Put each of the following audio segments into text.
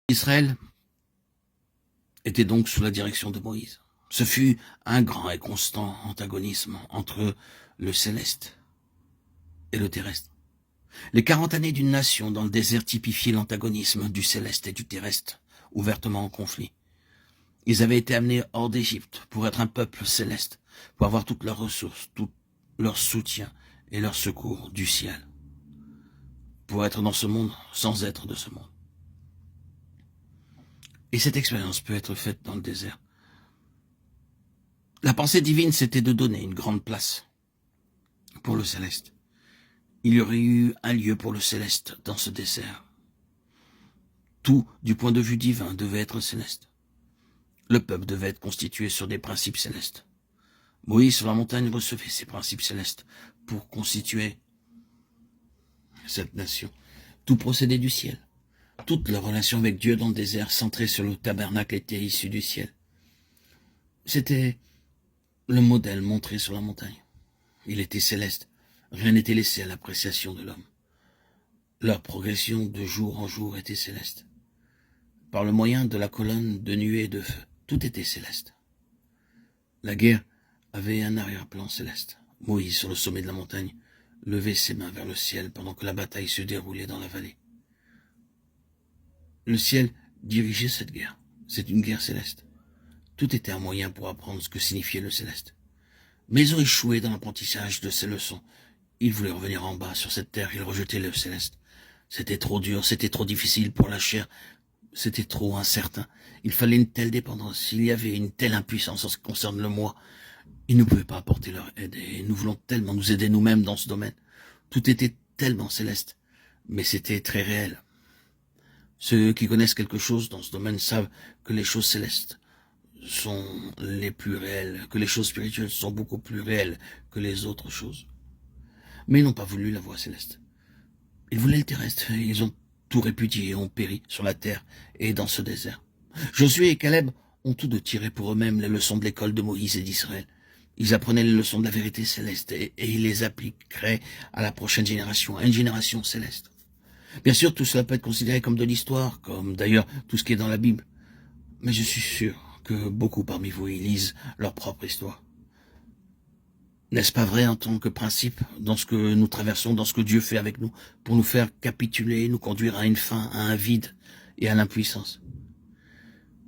Israël était donc sous la direction de Moïse. Ce fut un grand et constant antagonisme entre le céleste et le terrestre. Les 40 années d'une nation dans le désert typifiaient l'antagonisme du céleste et du terrestre, ouvertement en conflit. Ils avaient été amenés hors d'Égypte pour être un peuple céleste, pour avoir toutes leurs ressources, tout leur soutien et leur secours du ciel, pour être dans ce monde sans être de ce monde. Et cette expérience peut être faite dans le désert. La pensée divine, c'était de donner une grande place pour le céleste. Il y aurait eu un lieu pour le céleste dans ce désert. Tout, du point de vue divin, devait être céleste. Le peuple devait être constitué sur des principes célestes. Moïse, sur la montagne, recevait ces principes célestes pour constituer cette nation. Tout procédait du ciel. Toute leur relation avec Dieu dans le désert, centrée sur le tabernacle, était issue du ciel. C'était le modèle montré sur la montagne. Il était céleste. Rien n'était laissé à l'appréciation de l'homme. Leur progression de jour en jour était céleste. Par le moyen de la colonne de nuée et de feu, tout était céleste. La guerre avait un arrière-plan céleste. Moïse, sur le sommet de la montagne, levait ses mains vers le ciel pendant que la bataille se déroulait dans la vallée. Le ciel dirigeait cette guerre. C'est une guerre céleste. Tout était un moyen pour apprendre ce que signifiait le céleste. Mais ils ont échoué dans l'apprentissage de ces leçons. Ils voulaient revenir en bas sur cette terre, ils rejetaient le céleste. C'était trop dur, c'était trop difficile pour la chair, c'était trop incertain. Il fallait une telle dépendance, il y avait une telle impuissance en ce qui concerne le moi. Ils ne pouvaient pas apporter leur aide et nous voulons tellement nous aider nous-mêmes dans ce domaine. Tout était tellement céleste, mais c'était très réel. Ceux qui connaissent quelque chose dans ce domaine savent que les choses célestes sont les plus réelles, que les choses spirituelles sont beaucoup plus réelles que les autres choses. Mais ils n'ont pas voulu la voie céleste. Ils voulaient le terrestre, et ils ont tout répudié et ont péri sur la terre et dans ce désert. Josué et Caleb ont tous deux tiré pour eux-mêmes les leçons de l'école de Moïse et d'Israël. Ils apprenaient les leçons de la vérité céleste et ils les appliqueraient à la prochaine génération, à une génération céleste. Bien sûr, tout cela peut être considéré comme de l'histoire, comme d'ailleurs tout ce qui est dans la Bible. Mais je suis sûr que beaucoup parmi vous y lisent leur propre histoire. N'est-ce pas vrai en tant que principe dans ce que nous traversons, dans ce que Dieu fait avec nous, pour nous faire capituler, nous conduire à une fin, à un vide et à l'impuissance?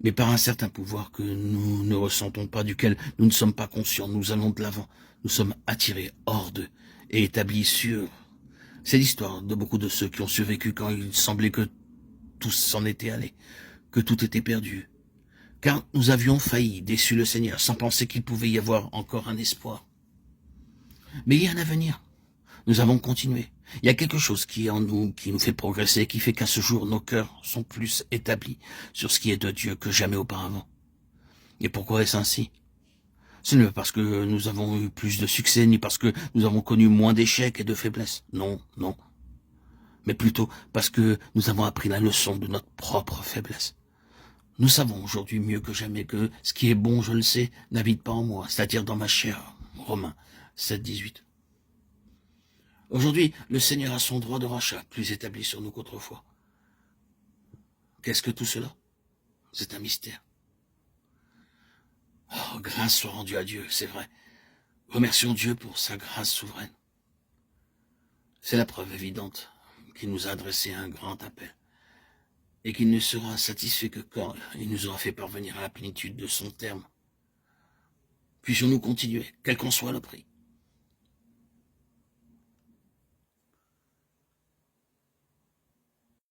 Mais par un certain pouvoir que nous ne ressentons pas, duquel nous ne sommes pas conscients, nous allons de l'avant, nous sommes attirés hors d'eux et établis sur. C'est l'histoire de beaucoup de ceux qui ont survécu quand il semblait que tout s'en était allé, que tout était perdu. Car nous avions failli, déçu le Seigneur, sans penser qu'il pouvait y avoir encore un espoir. Mais il y a un avenir. Nous avons continué. Il y a quelque chose qui est en nous, qui nous fait progresser, qui fait qu'à ce jour, nos cœurs sont plus établis sur ce qui est de Dieu que jamais auparavant. Et pourquoi est-ce ainsi? Ce n'est pas parce que nous avons eu plus de succès, ni parce que nous avons connu moins d'échecs et de faiblesses. Non, non. Mais plutôt parce que nous avons appris la leçon de notre propre faiblesse. Nous savons aujourd'hui mieux que jamais que ce qui est bon, je le sais, n'habite pas en moi, c'est-à-dire dans ma chair. Romains 7, 18. Aujourd'hui, le Seigneur a son droit de rachat plus établi sur nous qu'autrefois. Qu'est-ce que tout cela? C'est un mystère. Oh, grâce soit rendue à Dieu, c'est vrai. Remercions Dieu pour sa grâce souveraine. C'est la preuve évidente qu'il nous a adressé un grand appel et qu'il ne sera satisfait que quand il nous aura fait parvenir à la plénitude de son terme. Puissions-nous continuer, quel qu'en soit le prix.